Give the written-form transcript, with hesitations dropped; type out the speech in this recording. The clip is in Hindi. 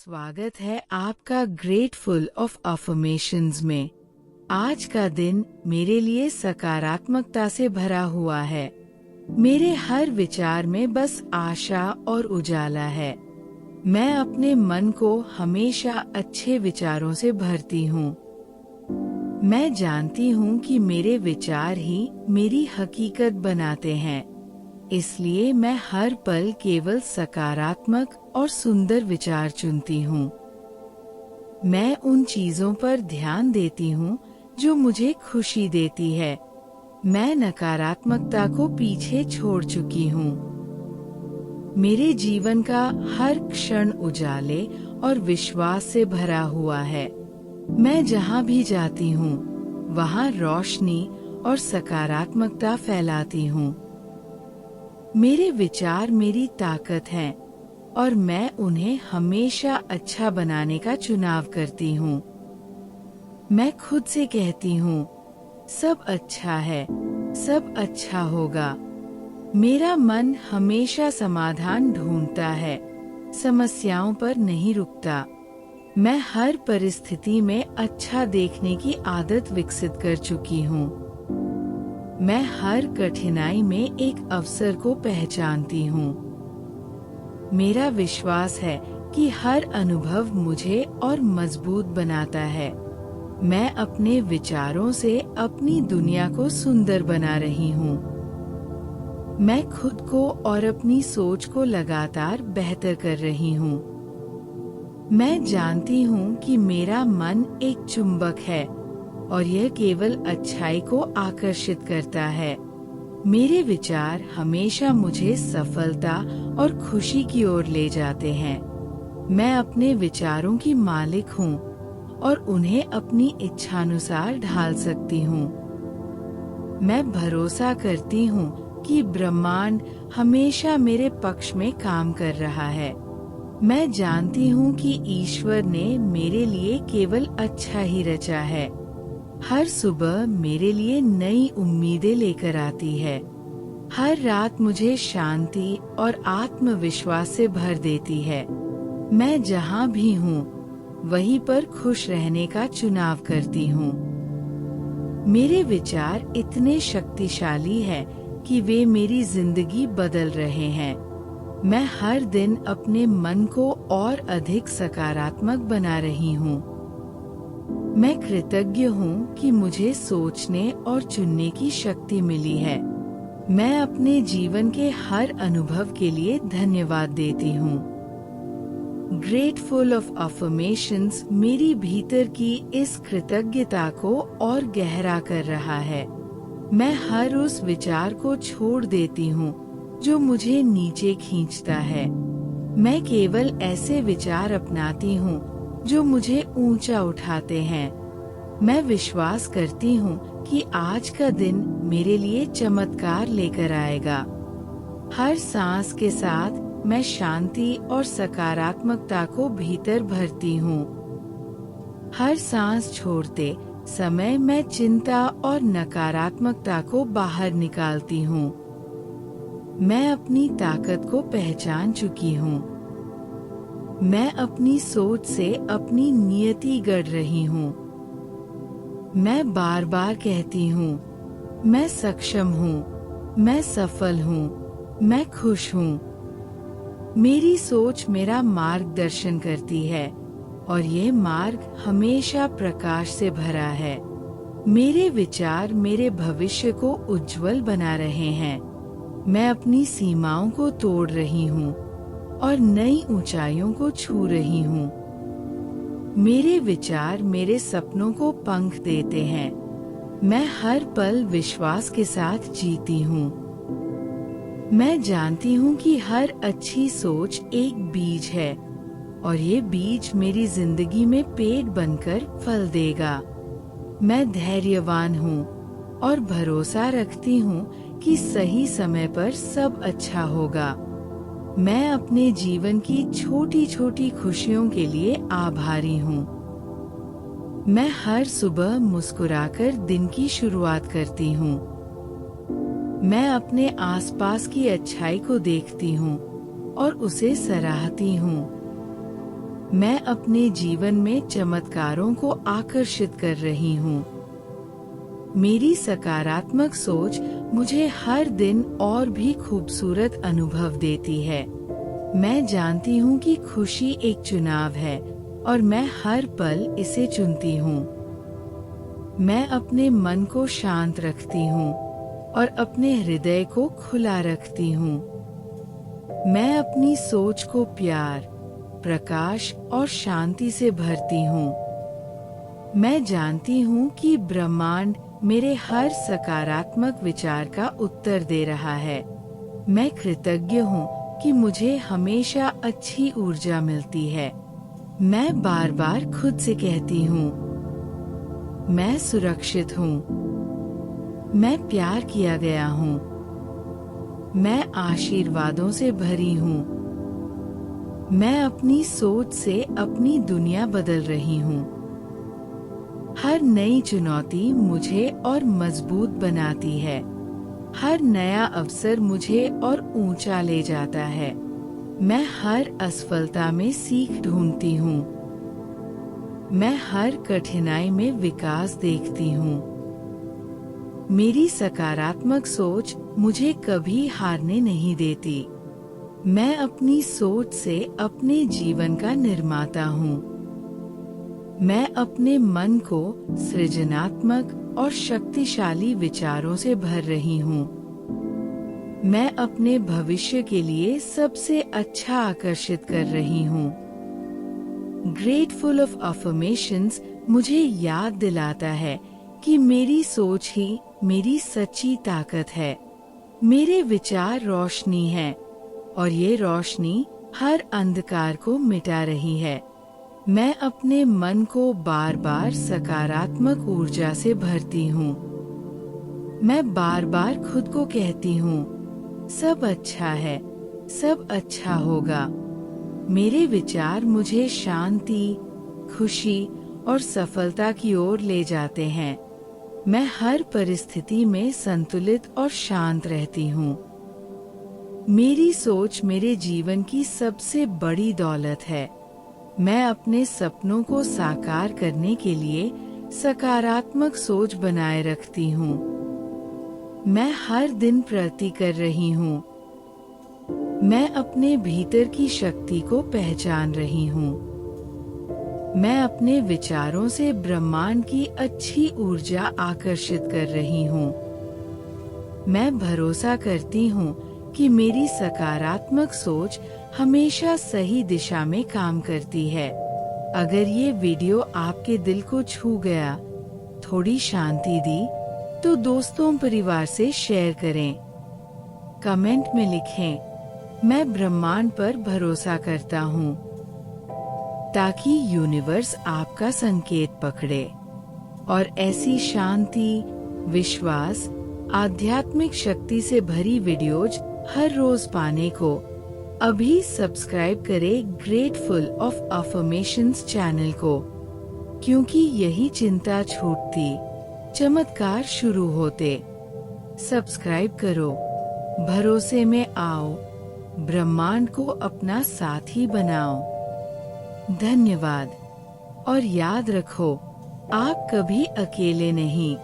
स्वागत है आपका ग्रेटफुल ऑफ अफर्मेशंस में। आज का दिन मेरे लिए सकारात्मकता से भरा हुआ है। मेरे हर विचार में बस आशा और उजाला है। मैं अपने मन को हमेशा अच्छे विचारों से भरती हूँ। मैं जानती हूँ कि मेरे विचार ही मेरी हकीकत बनाते हैं, इसलिए मैं हर पल केवल सकारात्मक और सुंदर विचार चुनती हूँ। मैं उन चीजों पर ध्यान देती हूँ जो मुझे खुशी देती है। मैं नकारात्मकता को पीछे छोड़ चुकी हूँ। मेरे जीवन का हर क्षण उजाले और विश्वास से भरा हुआ है। मैं जहाँ भी जाती हूँ वहाँ रोशनी और सकारात्मकता फैलाती हूँ। मेरे विचार मेरी ताकत हैं और मैं उन्हें हमेशा अच्छा बनाने का चुनाव करती हूँ। मैं खुद से कहती हूँ, सब अच्छा है, सब अच्छा होगा। मेरा मन हमेशा समाधान ढूंढता है, समस्याओं पर नहीं रुकता। मैं हर परिस्थिति में अच्छा देखने की आदत विकसित कर चुकी हूँ। मैं हर कठिनाई में एक अवसर को पहचानती हूँ। मेरा विश्वास है कि हर अनुभव मुझे और मजबूत बनाता है। मैं अपने विचारों से अपनी दुनिया को सुंदर बना रही हूँ। मैं खुद को और अपनी सोच को लगातार बेहतर कर रही हूँ। मैं जानती हूँ कि मेरा मन एक चुंबक है और यह केवल अच्छाई को आकर्षित करता है। मेरे विचार हमेशा मुझे सफलता और खुशी की ओर ले जाते हैं। मैं अपने विचारों की मालिक हूँ और उन्हें अपनी इच्छानुसार ढाल सकती हूँ। मैं भरोसा करती हूँ कि ब्रह्मांड हमेशा मेरे पक्ष में काम कर रहा है। मैं जानती हूँ कि ईश्वर ने मेरे लिए केवल अच्छा ही रचा है। हर सुबह मेरे लिए नई उम्मीदें लेकर आती है। हर रात मुझे शांति और आत्मविश्वास से भर देती है। मैं जहाँ भी हूँ वहीं पर खुश रहने का चुनाव करती हूँ। मेरे विचार इतने शक्तिशाली हैं कि वे मेरी जिंदगी बदल रहे हैं। मैं हर दिन अपने मन को और अधिक सकारात्मक बना रही हूँ। मैं कृतज्ञ हूँ कि मुझे सोचने और चुनने की शक्ति मिली है। मैं अपने जीवन के हर अनुभव के लिए धन्यवाद देती हूँ। ग्रेटफुल ऑफ अफर्मेशंस मेरी भीतर की इस कृतज्ञता को और गहरा कर रहा है। मैं हर उस विचार को छोड़ देती हूँ जो मुझे नीचे खींचता है। मैं केवल ऐसे विचार अपनाती हूँ जो मुझे ऊंचा उठाते हैं। मैं विश्वास करती हूँ कि आज का दिन मेरे लिए चमत्कार लेकर आएगा। हर सांस के साथ मैं शांति और सकारात्मकता को भीतर भरती हूँ। हर सांस छोड़ते समय मैं चिंता और नकारात्मकता को बाहर निकालती हूँ। मैं अपनी ताकत को पहचान चुकी हूँ। मैं अपनी सोच से अपनी नियति गढ़ रही हूँ। मैं बार बार कहती हूँ, मैं सक्षम हूँ, मैं सफल हूँ, मैं खुश हूँ। मेरी सोच मेरा मार्गदर्शन करती है और ये मार्ग हमेशा प्रकाश से भरा है। मेरे विचार मेरे भविष्य को उज्जवल बना रहे हैं। मैं अपनी सीमाओं को तोड़ रही हूँ और नई ऊंचाइयों को छू रही हूँ। मेरे विचार मेरे सपनों को पंख देते हैं। मैं हर पल विश्वास के साथ जीती हूँ। मैं जानती हूँ कि हर अच्छी सोच एक बीज है और ये बीज मेरी जिंदगी में पेड़ बनकर फल देगा। मैं धैर्यवान हूँ और भरोसा रखती हूँ कि सही समय पर सब अच्छा होगा। मैं अपने जीवन की छोटी छोटी खुशियों के लिए आभारी हूँ। मैं हर सुबह मुस्कुराकर दिन की शुरुआत करती हूँ। मैं अपने आसपास की अच्छाई को देखती हूँ और उसे सराहती हूँ। मैं अपने जीवन में चमत्कारों को आकर्षित कर रही हूँ। मेरी सकारात्मक सोच मुझे हर दिन और भी खूबसूरत अनुभव देती है। मैं जानती हूँ कि खुशी एक चुनाव है और मैं हर पल इसे चुनती हूँ। मैं अपने मन को शांत रखती हूँ और अपने हृदय को खुला रखती हूँ। मैं अपनी सोच को प्यार, प्रकाश और शांति से भरती हूँ। मैं जानती हूँ कि ब्रह्मांड मेरे हर सकारात्मक विचार का उत्तर दे रहा है। मैं कृतज्ञ हूँ कि मुझे हमेशा अच्छी ऊर्जा मिलती है। मैं बार बार खुद से कहती हूँ, मैं सुरक्षित हूँ, मैं प्यार किया गया हूँ, मैं आशीर्वादों से भरी हूँ। मैं अपनी सोच से अपनी दुनिया बदल रही हूँ। हर नई चुनौती मुझे और मजबूत बनाती है। हर नया अवसर मुझे और ऊंचा ले जाता है। मैं हर असफलता में सीख ढूंढती हूँ। मैं हर कठिनाई में विकास देखती हूँ। मेरी सकारात्मक सोच मुझे कभी हारने नहीं देती। मैं अपनी सोच से अपने जीवन का निर्माता हूँ। मैं अपने मन को सृजनात्मक और शक्तिशाली विचारों से भर रही हूँ। मैं अपने भविष्य के लिए सबसे अच्छा आकर्षित कर रही हूँ। ग्रेटफुल ऑफ अफर्मेशंस मुझे याद दिलाता है कि मेरी सोच ही मेरी सच्ची ताकत है। मेरे विचार रोशनी है और ये रोशनी हर अंधकार को मिटा रही है। मैं अपने मन को बार बार सकारात्मक ऊर्जा से भरती हूँ। मैं बार बार खुद को कहती हूँ, सब अच्छा है, सब अच्छा होगा। मेरे विचार मुझे शांति, खुशी और सफलता की ओर ले जाते हैं। मैं हर परिस्थिति में संतुलित और शांत रहती हूँ। मेरी सोच मेरे जीवन की सबसे बड़ी दौलत है। मैं अपने सपनों को साकार करने के लिए सकारात्मक सोच बनाए रखती हूँ। मैं हर दिन प्रगति कर रही हूँ। मैं अपने भीतर की शक्ति को पहचान रही हूँ। मैं अपने विचारों से ब्रह्मांड की अच्छी ऊर्जा आकर्षित कर रही हूँ। मैं भरोसा करती हूँ कि मेरी सकारात्मक सोच हमेशा सही दिशा में काम करती है। अगर ये वीडियो आपके दिल को छू गया, थोड़ी शांति दी, तो दोस्तों परिवार से शेयर करें। कमेंट में लिखें, मैं ब्रह्मांड पर भरोसा करता हूँ, ताकि यूनिवर्स आपका संकेत पकड़े और ऐसी शांति, विश्वास, आध्यात्मिक शक्ति से भरी वीडियोज हर रोज पाने को अभी सब्सक्राइब करें ग्रेटफुल ऑफ अफर्मेशंस चैनल को, क्योंकि यही चिंता छूटती, चमत्कार शुरू होते। सब्सक्राइब करो, भरोसे में आओ, ब्रह्मांड को अपना साथी बनाओ। धन्यवाद और याद रखो, आप कभी अकेले नहीं।